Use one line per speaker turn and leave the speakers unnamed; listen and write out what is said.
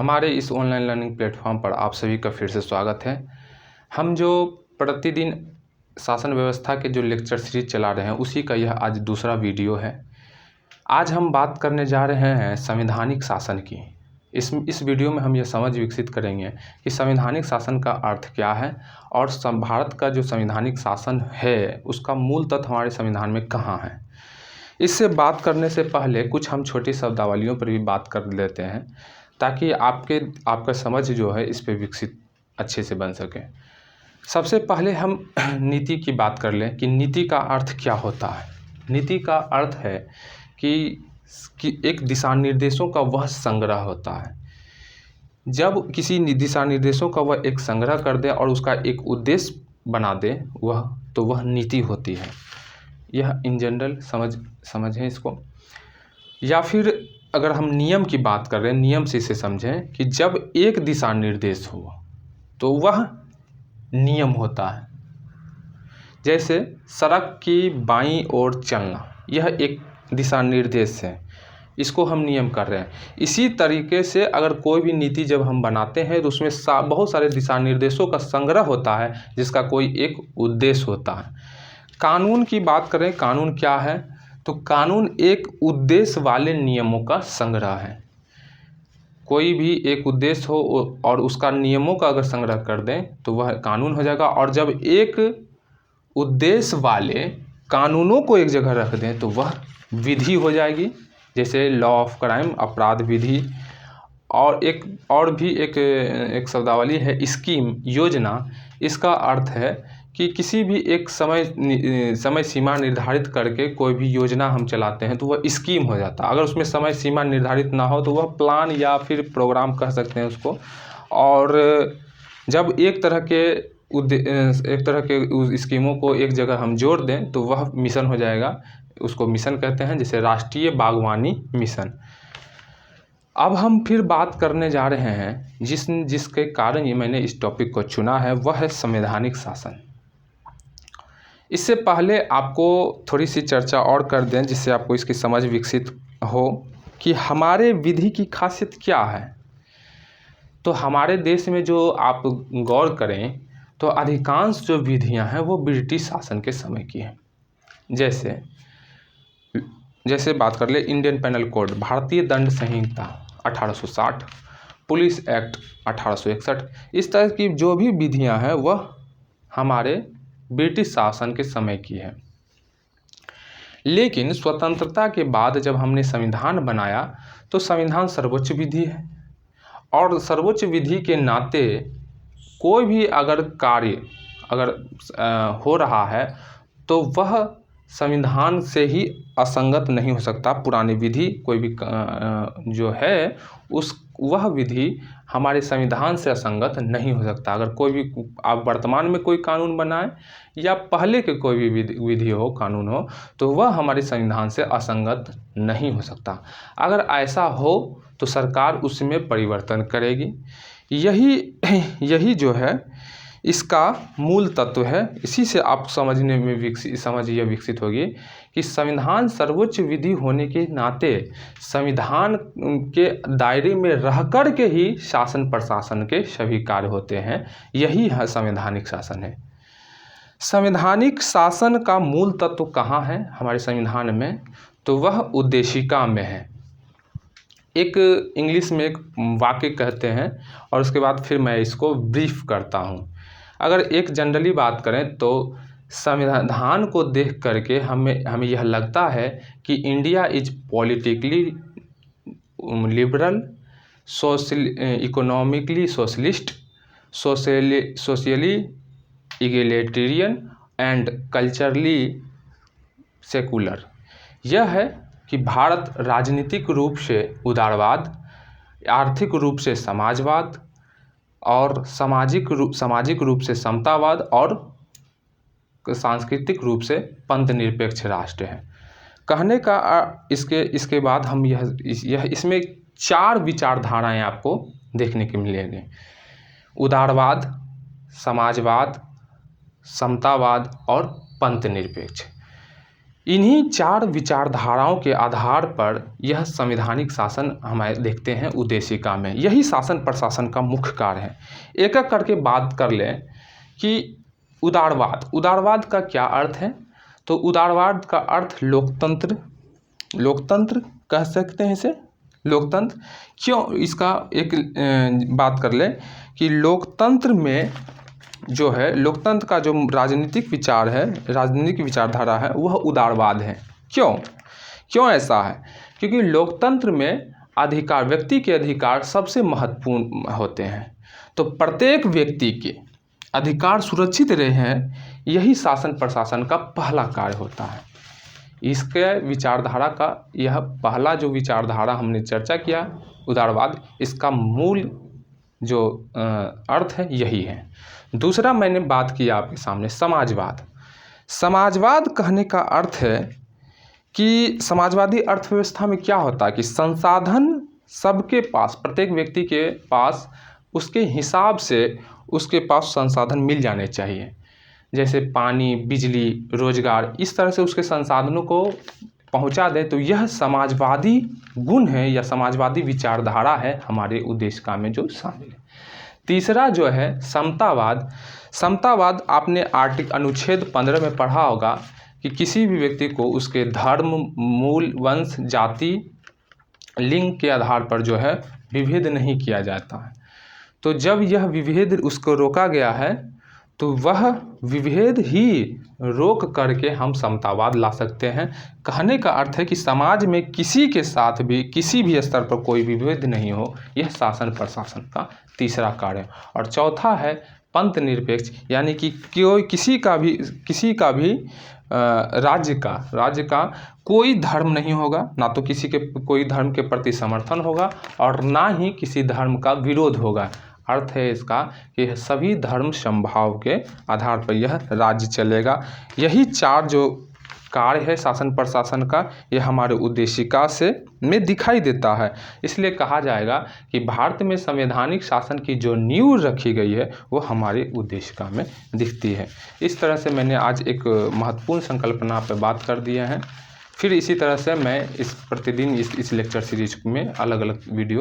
हमारे इस online learning platform पर आप सभी का फिर से स्वागत है। हम जो प्रतिदिन शासन व्यवस्था के जो लेक्चर सीरीज चला रहे हैं उसी का यह आज दूसरा वीडियो है। आज हम बात करने जा रहे हैं संवैधानिक शासन की। इस वीडियो में हम यह समझ विकसित करेंगे कि संवैधानिक शासन का अर्थ क्या है और भारत का जो संवैधानिक शासन है उसका मूल तत्व हमारे संविधान में कहाँ है। इससे बात करने से पहले कुछ हम छोटी शब्दावलियों पर भी बात कर लेते हैं ताकि आपका समझ जो है इस पे विकसित अच्छे से बन सके। सबसे पहले हम नीति की बात कर लें कि नीति का अर्थ क्या होता है। नीति का अर्थ है कि एक दिशा निर्देशों का वह संग्रह होता है। जब किसी दिशा निर्देशों का वह एक संग्रह कर दे और उसका एक उद्देश्य बना दे वह नीति होती है। यह इन जनरल समझें इसको। या फिर अगर हम नियम की बात कर रहे हैं, नियम से इसे समझें कि जब एक दिशा निर्देश हो तो वह नियम होता है। जैसे सड़क की बाईं ओर चलना, यह एक दिशा निर्देश है, इसको हम नियम कर रहे हैं। इसी तरीके से अगर कोई भी नीति जब हम बनाते हैं तो उसमें बहुत सारे दिशा निर्देशों का संग्रह होता है जिसका कोई एक उद्देश्य होता है। कानून की बात करें, कानून क्या है? तो कानून एक उद्देश्य वाले नियमों का संग्रह है। कोई भी एक उद्देश्य हो और उसका नियमों का अगर संग्रह कर दें तो वह कानून हो जाएगा। और जब एक उद्देश्य वाले कानूनों को एक जगह रख दें तो वह विधि हो जाएगी। जैसे लॉ ऑफ क्राइम, अपराध विधि। और एक शब्दावली है स्कीम, योजना। इसका अर्थ है कि किसी भी एक समय सीमा निर्धारित करके कोई भी योजना हम चलाते हैं तो वह स्कीम हो जाता है। अगर उसमें समय सीमा निर्धारित ना हो तो वह प्लान या फिर प्रोग्राम कह सकते हैं उसको। और जब एक तरह के स्कीमों को एक जगह हम जोड़ दें तो वह मिशन हो जाएगा। उसको मिशन कहते हैं, जैसे राष्ट्रीय बागवानी मिशन। अब हम फिर बात करने जा रहे हैं जिसके कारण ये मैंने इस टॉपिक को चुना है, वह है संवैधानिक शासन। इससे पहले आपको थोड़ी सी चर्चा और कर दें जिससे आपको इसकी समझ विकसित हो कि हमारे विधि की खासियत क्या है। तो हमारे देश में जो आप गौर करें तो अधिकांश जो विधियां हैं वो ब्रिटिश शासन के समय की हैं। जैसे बात कर ले इंडियन पेनल कोड, भारतीय दंड संहिता 1860, पुलिस एक्ट 1861। इस तरह की जो भी विधियां हैं वह हमारे ब्रिटिश शासन के समय की है। लेकिन स्वतंत्रता के बाद जब हमने संविधान बनाया तो संविधान सर्वोच्च विधि है और सर्वोच्च विधि के नाते कोई भी अगर कार्य हो रहा है तो वह संविधान से ही असंगत नहीं हो सकता। पुरानी विधि कोई भी जो है वह विधि हमारे संविधान से असंगत नहीं हो सकता। अगर कोई भी आप वर्तमान में कोई कानून बनाए या पहले के कोई भी विधि हो, कानून हो, तो वह हमारे संविधान से असंगत नहीं हो सकता। अगर ऐसा हो तो सरकार उसमें परिवर्तन करेगी। यही जो है इसका मूल तत्व है। इसी से आप समझने में समझ यह विकसित होगी कि संविधान सर्वोच्च विधि होने के नाते संविधान के दायरे में रहकर के ही शासन प्रशासन के सभी कार्य होते हैं। यही है संवैधानिक शासन है। संवैधानिक शासन का मूल तत्व कहाँ है हमारे संविधान में? तो वह उद्देशिका में है। एक इंग्लिश में एक वाक्य कहते हैं और उसके बाद फिर मैं इसको ब्रीफ करता हूँ। अगर एक जनरली बात करें तो संविधान को देख करके हमें यह लगता है कि India is politically liberal, economically socialist, socially egalitarian and culturally secular. यह है कि भारत राजनीतिक रूप से उदारवाद, आर्थिक रूप से समाजवाद और सामाजिक रूप से समतावाद और सांस्कृतिक रूप से पंथ निरपेक्ष राष्ट्र है। कहने का इसके बाद हम इसमें 4 विचारधाराएं आपको देखने को मिलेंगे: उदारवाद, समाजवाद, समतावाद और पंथ निरपेक्ष। इन्हीं 4 विचारधाराओं के आधार पर यह संवैधानिक शासन हमें देखते हैं उद्देशिका में। यही शासन प्रशासन का मुख्य कार्य है। एक एक करके बात कर लें कि उदारवाद, उदारवाद का क्या अर्थ है? तो उदारवाद का अर्थ लोकतंत्र, लोकतंत्र कह सकते हैं इसे, लोकतंत्र। क्यों? इसका एक बात कर ले कि लोकतंत्र में जो है, लोकतंत्र का जो राजनीतिक विचार है, राजनीतिक विचारधारा है, वह उदारवाद है। क्यों ऐसा है? क्योंकि लोकतंत्र में अधिकार, व्यक्ति के अधिकार सबसे महत्वपूर्ण होते हैं। तो प्रत्येक व्यक्ति के अधिकार सुरक्षित रहे हैं, यही शासन प्रशासन का पहला कार्य होता है। इसके विचारधारा का यह पहला जो विचारधारा हमने चर्चा किया, उदारवाद, इसका मूल जो अर्थ है यही है। दूसरा मैंने बात किया आपके सामने समाजवाद। समाजवाद कहने का अर्थ है कि समाजवादी अर्थव्यवस्था में क्या होता है कि संसाधन सबके पास, प्रत्येक व्यक्ति के पास उसके हिसाब से उसके पास संसाधन मिल जाने चाहिए। जैसे पानी, बिजली, रोजगार, इस तरह से उसके संसाधनों को पहुंचा दे। तो यह समाजवादी गुण है या समाजवादी विचारधारा है हमारे उद्देशिका में जो शामिल है। तीसरा जो है समतावाद। समतावाद आपने अनुच्छेद 15 में पढ़ा होगा कि किसी भी व्यक्ति को उसके धर्म, मूल, वंश, जाति, लिंग के आधार पर जो है विभेद नहीं किया जाता है। तो जब यह विभेद उसको रोका गया है, तो वह विभेद ही रोक करके हम समतावाद ला सकते हैं। कहने का अर्थ है कि समाज में किसी के साथ भी किसी भी स्तर पर कोई विभेद नहीं हो, यह शासन प्रशासन का तीसरा कार्य। और चौथा है पंथ निरपेक्ष, यानी कि किसी का भी राज्य का कोई धर्म नहीं होगा, ना तो किसी के कोई धर्म के प्रति समर्थन होगा और ना ही किसी धर्म का विरोध होगा। अर्थ है इसका कि सभी धर्म समभाव के आधार पर यह राज्य चलेगा। यही 4 जो कार्य है शासन प्रशासन का, यह हमारे उद्देशिका में दिखाई देता है। इसलिए कहा जाएगा कि भारत में संवैधानिक शासन की जो नींव रखी गई है वो हमारी उद्देशिका में दिखती है। इस तरह से मैंने आज एक महत्वपूर्ण संकल्पना पर बात कर दिए हैं। फिर इसी तरह से मैं प्रतिदिन इस लेक्चर सीरीज में अलग अलग वीडियो